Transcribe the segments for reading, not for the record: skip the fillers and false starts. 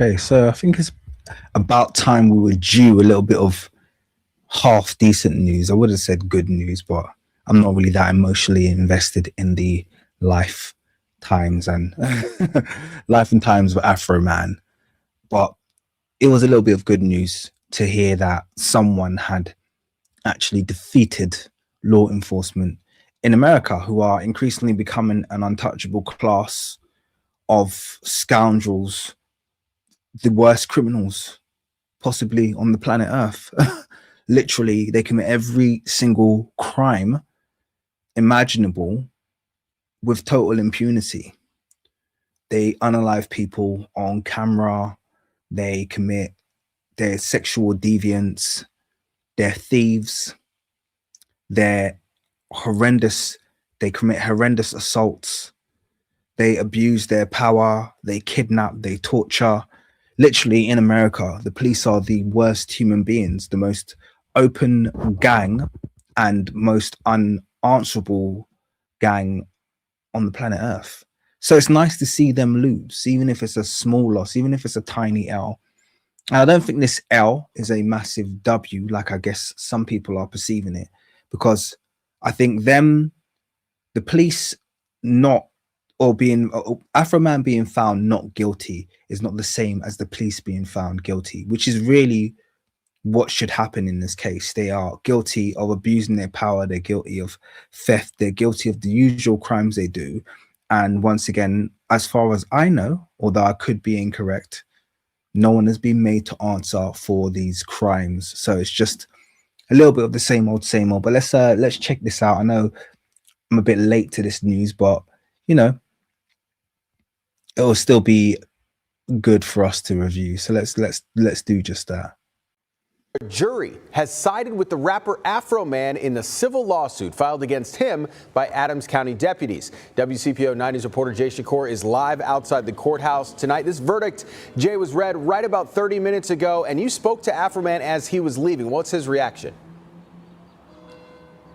Okay, so I think it's about time we were due a little bit of half decent news. I would have said good news, but I'm not really that emotionally invested in the life times and life and times of Afroman. But it was a little bit of good news to hear that someone had actually defeated law enforcement in America, who are increasingly becoming an untouchable class of scoundrels, the worst criminals possibly on the planet Earth. Literally, they commit every single crime imaginable with total impunity. They unalive people on camera. They commit their sexual deviance. They're thieves. They're horrendous. They commit horrendous assaults. They abuse their power. They kidnap. They torture. Literally, in America, the police are the worst human beings, the most open gang and most unanswerable gang on the planet Earth. So it's nice to see them lose, even if it's a small loss, even if it's a tiny L. And I don't think this L is a massive W, like I guess some people are perceiving it, because I think the police not or being Afroman being found not guilty is not the same as the police being found guilty, which is really what should happen in this case. They are guilty of abusing their power. They're guilty of theft. They're guilty of the usual crimes they do. And once again, as far as I know, although I could be incorrect, no one has been made to answer for these crimes. So it's just a little bit of the same old, same old. But let's check this out. I know I'm a bit late to this news, but you know, it will still be good for us to review. So let's do just that. A jury has sided with the rapper Afroman in the civil lawsuit filed against him by Adams County deputies. WCPO 90's reporter Jay Shakur is live outside the courthouse tonight. This verdict, Jay, was read right about 30 minutes ago, and you spoke to Afroman as he was leaving. What's his reaction?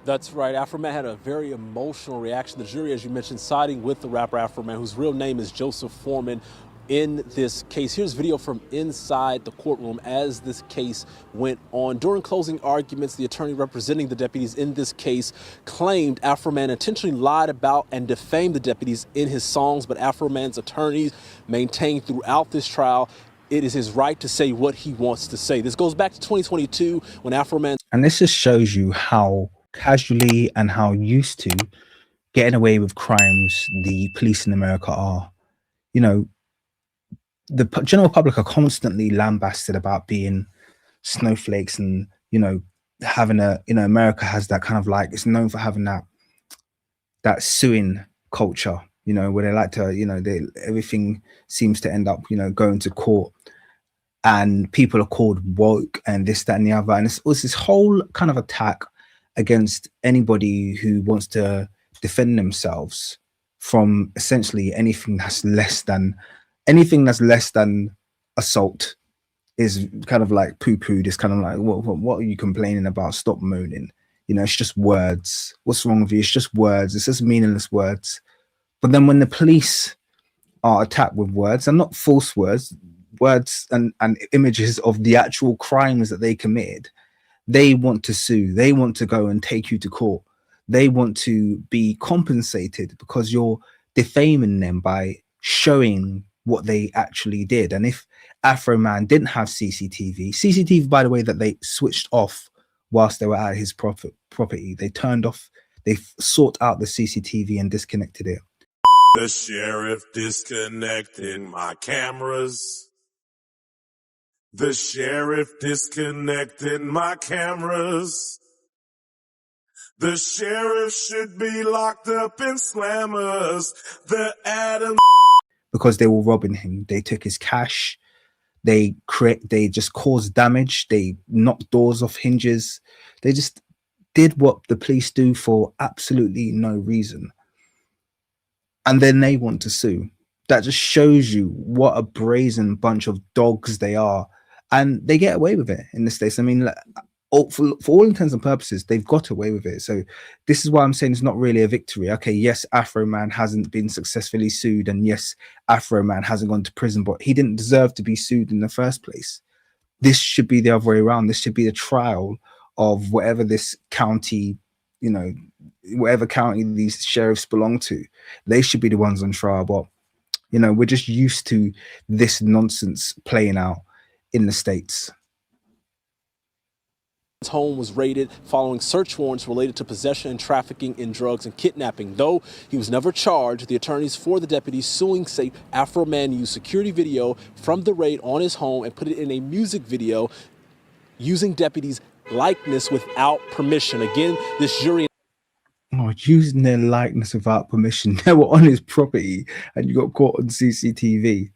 That's right. Afroman had a very emotional reaction. The jury, as you mentioned, siding with the rapper Afroman, whose real name is Joseph Foreman, in this case. Here's video from inside the courtroom as this case went on. During closing arguments, the attorney representing the deputies in this case claimed Afroman intentionally lied about and defamed the deputies in his songs, but Afroman's attorneys maintained throughout this trial it is his right to say what he wants to say. This goes back to 2022 when Afroman... And this just shows you how casually and how used to getting away with crimes the police in America are. You know, the general public are constantly lambasted about being snowflakes and, you know, having a, you know, America has that kind of like, it's known for having that suing culture, you know, where they like to, you know, everything seems to end up, you know, going to court and people are called woke and this, that, and the other. And it's this whole kind of attack against anybody who wants to defend themselves from essentially anything that's less than assault is kind of like poo-pooed. It's kind of like, what are you complaining about? Stop moaning. You know, it's just words. What's wrong with you? It's just words. It's just meaningless words. But then when the police are attacked with words, and not false words, words and images of the actual crimes that they committed, they want to sue. They want to go and take you to court. They want to be compensated because you're defaming them by showing what they actually did. And if Afroman didn't have CCTV, by the way, that they switched off whilst they were at his property, they turned off, they sought out the CCTV and disconnected it. The sheriff disconnected my cameras. The sheriff disconnected my cameras. The sheriff should be locked up in slammers. The Adams... Because they were robbing him. They took his cash. They just caused damage. They knocked doors off hinges. They just did what the police do for absolutely no reason. And then they want to sue. That just shows you what a brazen bunch of dogs they are. And they get away with it in the States. I mean, for all intents and purposes, they've got away with it. So this is why I'm saying it's not really a victory. Okay, yes, Afroman hasn't been successfully sued, and yes, Afroman hasn't gone to prison, but he didn't deserve to be sued in the first place. This should be the other way around. This should be the trial of whatever this county, you know, whatever county these sheriffs belong to. They should be the ones on trial. But, you know, we're just used to this nonsense playing out in the States. His home was raided following search warrants related to possession and trafficking in drugs and kidnapping. Though he was never charged, the attorneys for the deputies suing say Afroman used security video from the raid on his home and put it in a music video using deputies' likeness without permission. Again, this jury... Oh, using their likeness without permission. They were on his property and you got caught on CCTV.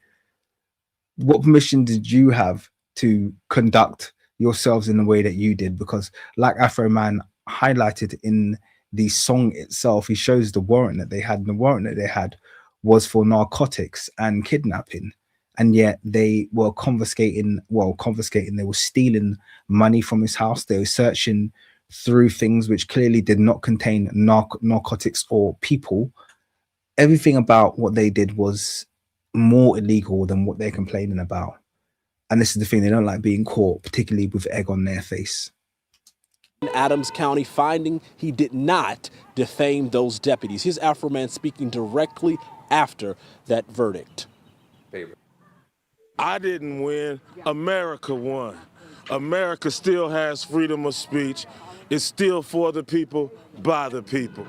What permission did you have to conduct yourselves in the way that you did? Because like Afroman highlighted in the song itself, he shows the warrant that they had, and the warrant that they had was for narcotics and kidnapping, and yet they were confiscating, they were stealing money from his house. They were searching through things which clearly did not contain narcotics or people. Everything about what they did was more illegal than what they're complaining about. And this is the thing, they don't like being caught, particularly with egg on their face. Adams County finding he did not defame those deputies. Here's Afroman speaking directly after that verdict. I didn't win. America won. America still has freedom of speech. It's still for the people, by the people.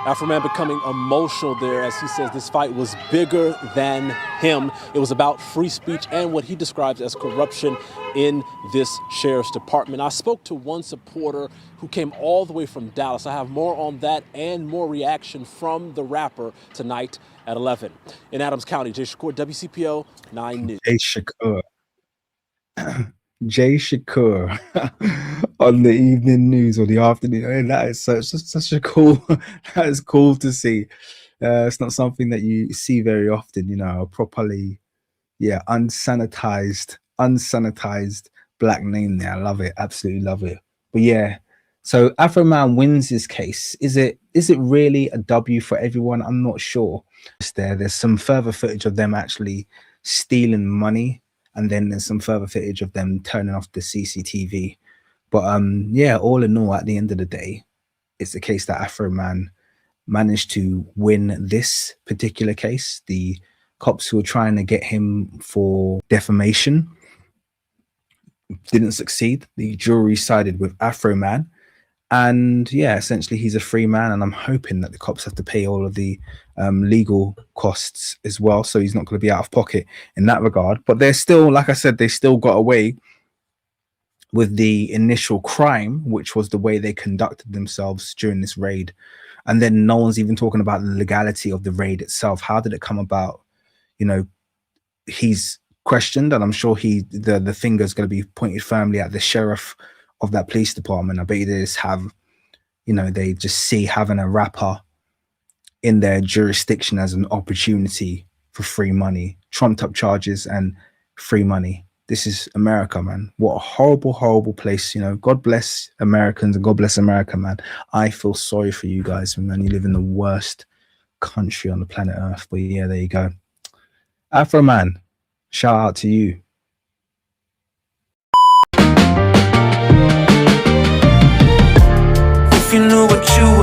Afroman becoming emotional there as he says this fight was bigger than him. It was about free speech and what he describes as corruption in this sheriff's department. I spoke to one supporter who came all the way from Dallas. I have more on that and more reaction from the rapper tonight at 11. In Adams County, Jay Shakur, WCPO 9 News. Jay Shakur. Jay Shakur on the evening news or the afternoon. I mean, that is such a cool, that is cool to see. It's not something that you see very often, you know, properly, unsanitized black name there. I love it. Absolutely love it. But yeah, so Afroman wins his case. Is it really a W for everyone? I'm not sure. There's some further footage of them actually stealing money, and then there's some further footage of them turning off the CCTV. But yeah, all in all, at the end of the day, it's the case that Afroman managed to win this particular case. The cops who were trying to get him for defamation didn't succeed. The jury sided with Afroman. And yeah, essentially he's a free man, and I'm hoping that the cops have to pay all of the legal costs as well, so he's not going to be out of pocket in that regard. But they're still, like I said, they still got away with the initial crime, which was the way they conducted themselves during this raid. And then no one's even talking about the legality of the raid itself. How did it come about? You know, he's questioned, and I'm sure the finger is going to be pointed firmly at the sheriff of that police department. I bet you they just have, you know, they just see having a rapper in their jurisdiction as an opportunity for free money, trumped up charges and free money. This is America, man. What a horrible, horrible place. You know, God bless Americans and God bless America, man. I feel sorry for you guys, man. You live in the worst country on the planet Earth. But yeah, there you go. Afroman, shout out to you. If you knew what you